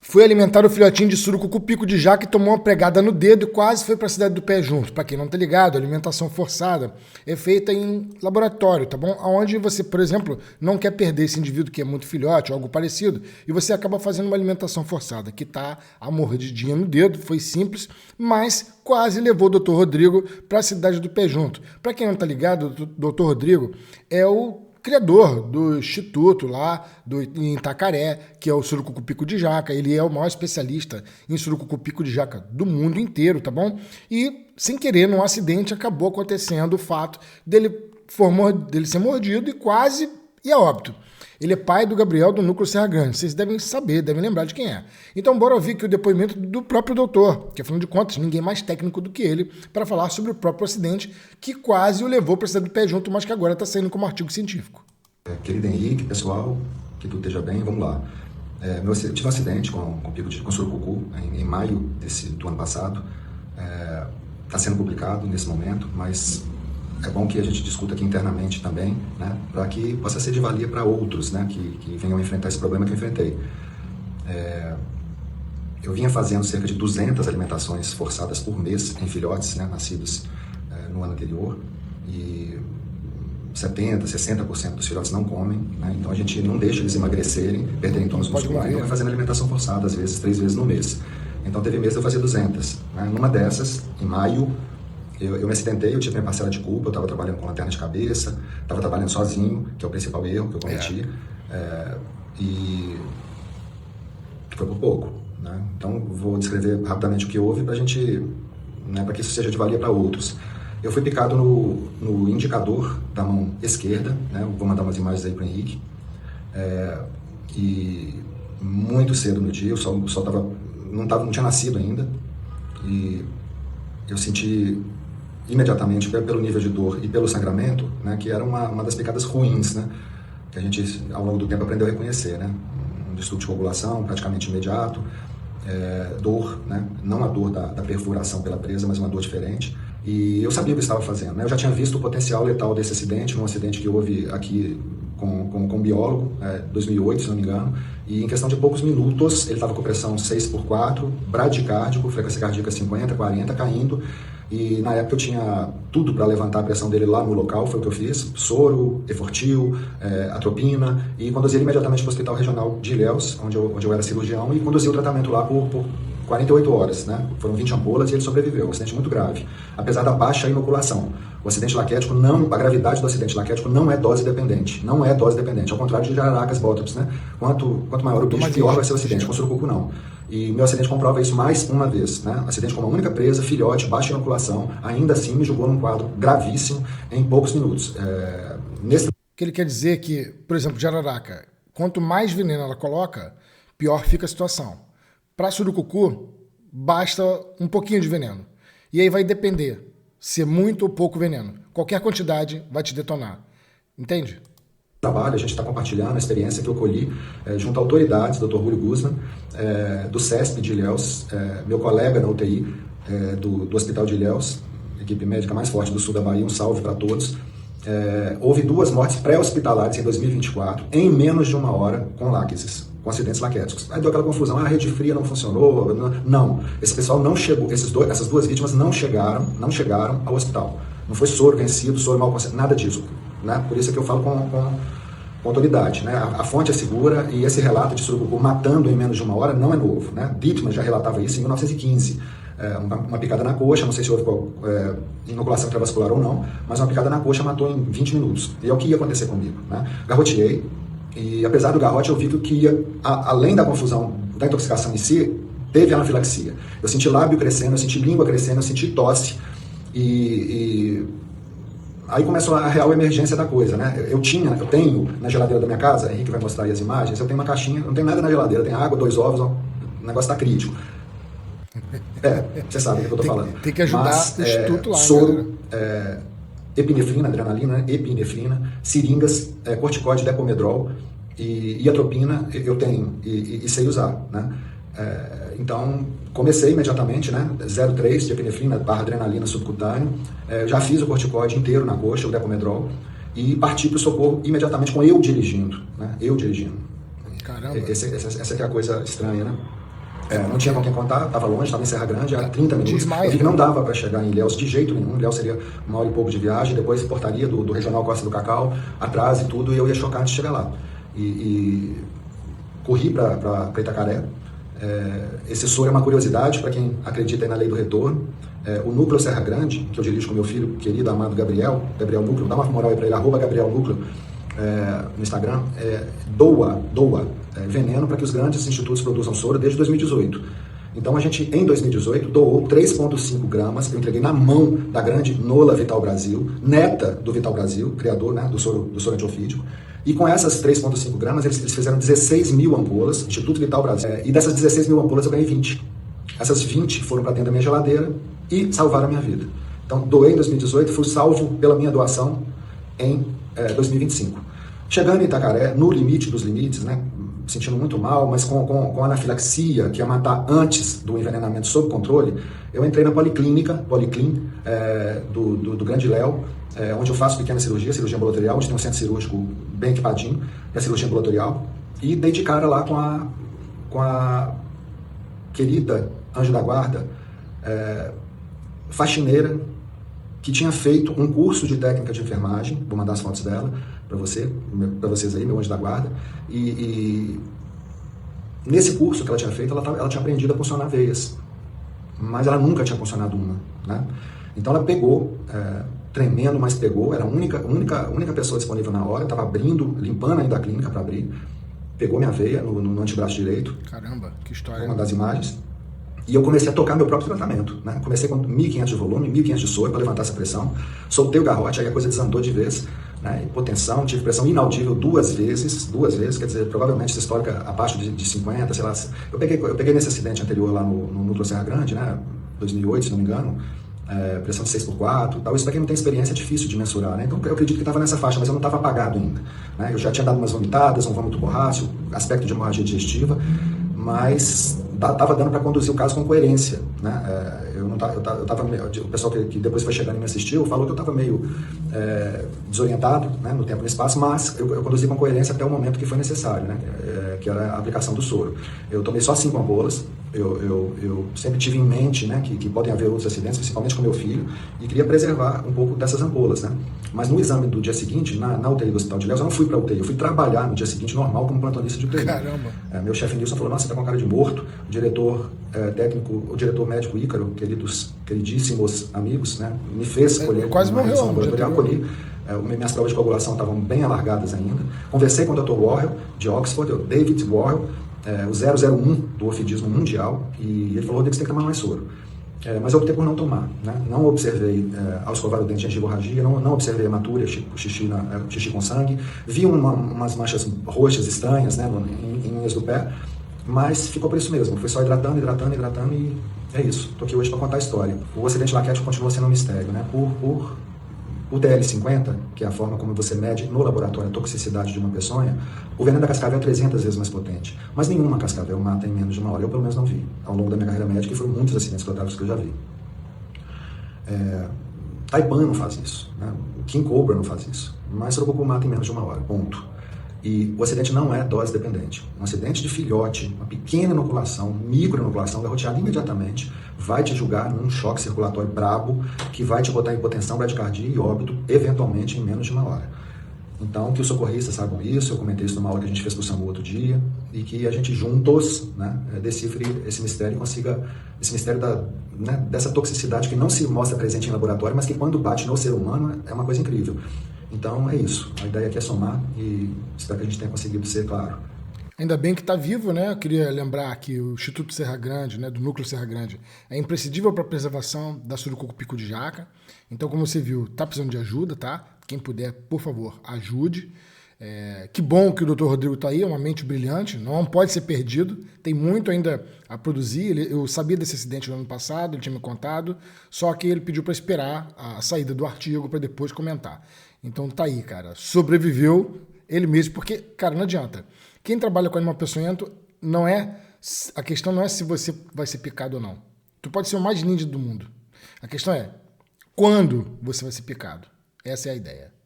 Foi alimentar o filhotinho de surucucu pico de jaca e tomou uma pregada no dedo e quase foi para a cidade do pé junto. Para quem não tá ligado, alimentação forçada é feita em laboratório, tá bom? Onde você, por exemplo, não quer perder esse indivíduo que é muito filhote ou algo parecido e você acaba fazendo uma alimentação forçada, que tá a mordidinha no dedo, foi simples, mas quase levou o Dr. Rodrigo para a cidade do pé junto. Para quem não tá ligado, o Dr. Rodrigo é o criador do instituto lá em Itacaré, que é o surucucu pico de jaca. Ele é o maior especialista em surucucu pico de jaca do mundo inteiro, tá bom? E, sem querer, num acidente, acabou acontecendo o fato dele ser mordido e quase ir a óbito. Ele é pai do Gabriel do Núcleo Serra Grande. Vocês devem saber, devem lembrar de quem é. Então, bora ouvir aqui o depoimento do próprio doutor, que, afinal de contas, ninguém mais técnico do que ele, para falar sobre o próprio acidente que quase o levou para a cidade do pé junto, mas que agora está saindo como artigo científico. Querido Henrique, pessoal, que tudo esteja bem, vamos lá. Eu tive um acidente com surucucu em maio do ano passado. Está sendo publicado nesse momento, mas é bom que a gente discuta aqui internamente também, né, para que possa ser de valia para outros, né, que venham enfrentar esse problema que eu enfrentei. Eu vinha fazendo cerca de 200 alimentações forçadas por mês em filhotes, né, nascidos no ano anterior, e 70%, 60% dos filhotes não comem, né, então a gente não deixa eles emagrecerem, perderem tônus muscular, então vai fazendo alimentação forçada, às vezes 3 vezes no mês. Então teve mês eu fazia 200. Né, numa dessas, em maio, eu me acidentei, eu tive minha parcela de culpa, eu estava trabalhando com lanterna de cabeça, estava trabalhando sozinho, que é o principal erro que eu cometi, e foi por pouco. Né? Então, vou descrever rapidamente o que houve para a gente, né, para que isso seja de valia para outros. Eu fui picado no indicador da mão esquerda, né? Eu vou mandar umas imagens aí para o Henrique, e muito cedo no dia, o sol não tinha nascido ainda, e eu senti imediatamente, pelo nível de dor e pelo sangramento, né, que era uma das picadas ruins, né, que a gente, ao longo do tempo, aprendeu a reconhecer, né, um distúrbio de coagulação praticamente imediato, dor, né, não a dor da perfuração pela presa, mas uma dor diferente, e eu sabia o que estava fazendo, né, eu já tinha visto o potencial letal desse acidente, num acidente que houve aqui com um biólogo, 2008, se não me engano, e em questão de poucos minutos, ele estava com pressão 6/4, bradicárdico, frequência cardíaca 50, 40, caindo, e na época eu tinha tudo para levantar a pressão dele lá no local, foi o que eu fiz, soro, efortil, atropina, e conduzi ele imediatamente para o Hospital Regional de Ilhéus, onde eu era cirurgião, e conduzi o tratamento lá por 48 horas, né? Foram 20 ampolas e ele sobreviveu, um acidente muito grave, apesar da baixa inoculação. O acidente laquético a gravidade do acidente laquético não é dose dependente, ao contrário de jararacas botops, né? Quanto maior o bicho, pior vai ser o acidente, com surucucu não. E meu acidente comprova isso mais uma vez, né? Acidente com uma única presa, filhote, baixa inoculação, ainda assim me jogou num quadro gravíssimo em poucos minutos. O que ele quer dizer é que, por exemplo, jararaca, quanto mais veneno ela coloca, pior fica a situação. Para surucucu, basta um pouquinho de veneno. E aí vai depender se é muito ou pouco veneno. Qualquer quantidade vai te detonar. Entende? Trabalho, a gente está compartilhando a experiência que eu colhi junto a autoridades, Dr. Julio Guzman, do CESP de Ilhéus, meu colega na UTI do Hospital de Ilhéus, equipe médica mais forte do sul da Bahia, um salve para todos. Houve 2 mortes pré-hospitalares em 2024, em menos de 1 hora, com láqueses, com acidentes laquéticos. Aí deu aquela confusão, a rede fria não funcionou, não, esse pessoal não chegou, essas 2 vítimas não chegaram ao hospital. Não foi soro vencido, soro mal concentrado, nada disso. Né? Por isso é que eu falo com autoridade. Né? A fonte é segura e esse relato de surucucu matando em menos de 1 hora não é novo. Né? Dittmann já relatava isso em 1915. Uma picada na coxa, não sei se houve inoculação intravascular ou não, mas uma picada na coxa matou em 20 minutos. E é o que ia acontecer comigo. Né? Garroteei, e apesar do garrote eu vi que o que ia, além da confusão da intoxicação em si, teve anafilaxia. Eu senti lábio crescendo, eu senti língua crescendo, eu senti tosse, e aí começou a real emergência da coisa, né? Eu tenho na geladeira da minha casa, Henrique vai mostrar aí as imagens, eu tenho uma caixinha, não tem nada na geladeira, tem água, 2 ovos, o negócio tá crítico. Você sabe do que eu tô falando. Tem que ajudar o instituto lá, soro, epinefrina, adrenalina, né? Epinefrina, seringas, corticóide, depomedrol e atropina eu tenho e sei usar, né? Então, comecei imediatamente, né? 0,3 de epinefrina / adrenalina subcutâneo, já fiz o corticóide inteiro na coxa, o depomedrol, e parti para o socorro imediatamente com eu dirigindo, né? Eu dirigindo. Caramba. Essa que é a coisa estranha, né? Não tinha com quem contar, estava longe, estava em Serra Grande, era 30 minutos. Eu vi que não dava para chegar em Ilhéus de jeito nenhum. Ilhéus seria 1 hora e pouco de viagem, depois portaria do Regional Costa do Cacau, atrás e tudo, e eu ia chocar antes de chegar lá. E corri para Itacaré. Esse soro é uma curiosidade para quem acredita aí na lei do retorno. O Núcleo Serra Grande, que eu dirijo com meu filho querido, amado Gabriel Núcleo, dá uma moral aí para ele, @Gabriel Núcleo, no Instagram, doa veneno para que os grandes institutos produzam soro desde 2018. Então a gente, em 2018, doou 3,5 gramas, eu entreguei na mão da grande Nola Vital Brasil, neta do Vital Brasil, criador, né, do soro antiofídico. E com essas 3,5 gramas, eles fizeram 16 mil ampolas, Instituto Vital Brasil. E dessas 16 mil ampolas eu ganhei 20. Essas 20 foram para dentro da minha geladeira e salvaram a minha vida. Então, doei em 2018, fui salvo pela minha doação em 2025. Chegando em Itacaré, no limite dos limites, né, sentindo muito mal, mas com anafilaxia, que ia matar antes do envenenamento sob controle, eu entrei na Policlin, do Grande Léo, onde eu faço pequena cirurgia ambulatorial, onde tem um centro cirúrgico bem equipadinho, que é a cirurgia ambulatorial, e dei de cara lá com a querida anjo da guarda, faxineira, que tinha feito um curso de técnica de enfermagem, vou mandar as fotos dela para vocês aí, meu anjo da guarda, e nesse curso que ela tinha feito, ela tinha aprendido a funcionar veias, mas ela nunca tinha funcionado uma, né? Então ela pegou, tremendo, mas pegou, era a única pessoa disponível na hora, estava limpando ainda a clínica para abrir, pegou minha veia no antebraço direito. Caramba, que história. Uma das imagens. E eu comecei a tocar meu próprio tratamento, né? Comecei com 1.500 de volume, 1.500 de soro para levantar essa pressão. Soltei o garrote, aí a coisa desandou de vez, né? Hipotensão, tive pressão inaudível duas vezes, quer dizer, provavelmente sistólica abaixo de 50, sei lá. Eu peguei nesse acidente anterior lá no Núcleo Serra Grande, né? 2008, se não me engano, pressão de 6/4 e tal. Isso para quem não tem experiência é difícil de mensurar, né? Então eu acredito que estava nessa faixa, mas eu não estava apagado ainda, né? Eu já tinha dado umas vomitadas, um vômito borráceo, aspecto de hemorragia digestiva, mas estava dando para conduzir o caso com coerência, né? O pessoal que depois foi chegando e me assistiu falou que eu estava meio desorientado, né, no tempo e no espaço, mas eu conduzi com coerência até o momento que foi necessário, né, que era a aplicação do soro. Eu tomei só 5 ampolas, eu sempre tive em mente, né, que podem haver outros acidentes, principalmente com meu filho, e queria preservar um pouco dessas ampolas, né? Mas no exame do dia seguinte, na UTI do Hospital de Ilhéus, eu não fui para a UTI, eu fui trabalhar no dia seguinte normal como plantonista de UTI. Caramba! Meu chefe Nilson falou, nossa, você está com cara de morto. O diretor o diretor médico Ícaro, queridíssimos amigos, né, me fez escolher quase uma revisão morreu, ambulatorial, colhi. Minhas provas de coagulação estavam bem alargadas ainda. Conversei com o Dr. Warrell, de Oxford, o David Warrell, o 001 do ofidismo mundial, e ele falou que você tem que tomar mais soro. Mas eu optei por não tomar, né? Não observei, ao escovar o dente, a hemorragia, não observei hematúria, xixi com sangue, vi umas manchas roxas estranhas, né, em unhas do pé, mas ficou por isso mesmo, foi só hidratando e é isso. Estou aqui hoje para contar a história. O acidente laquético continua sendo um mistério, né? O TL50, que é a forma como você mede no laboratório a toxicidade de uma peçonha, o veneno da cascavel é 300 vezes mais potente. Mas nenhuma cascavel mata em menos de 1 hora. Eu, pelo menos, não vi. Ao longo da minha carreira médica, e foram muitos acidentes fatais que eu já vi. Taipan não faz isso, né? King Cobra não faz isso. Mas surucucu mata em menos de 1 hora. Ponto. E o acidente não é dose dependente. Um acidente de filhote, uma pequena inoculação, microinoculação, garroteada imediatamente, vai te julgar num choque circulatório brabo, que vai te botar em hipotensão, bradicardia e óbito, eventualmente em menos de 1 hora. Então, que os socorristas saibam isso, eu comentei isso numa aula que a gente fez pro SAMU outro dia, e que a gente juntos, né, decifre esse mistério e consiga, esse mistério dessa toxicidade que não se mostra presente em laboratório, mas que quando bate no ser humano é uma coisa incrível. Então é isso, a ideia aqui é somar e espero que a gente tenha conseguido ser claro. Ainda bem que está vivo, né? Eu queria lembrar que o Instituto Serra Grande, né, do Núcleo Serra Grande, é imprescindível para a preservação da surucucu-pico de jaca. Então, como você viu, está precisando de ajuda, tá? Quem puder, por favor, ajude. Que bom que o Dr. Rodrigo está aí, é uma mente brilhante, não pode ser perdido, tem muito ainda a produzir. Eu sabia desse acidente no ano passado, ele tinha me contado, só que ele pediu para esperar a saída do artigo para depois comentar. Então tá aí, cara, sobreviveu ele mesmo, porque, cara, não adianta. Quem trabalha com animal peçonhento, a questão não é se você vai ser picado ou não. Tu pode ser o mais ninja do mundo. A questão é quando você vai ser picado. Essa é a ideia.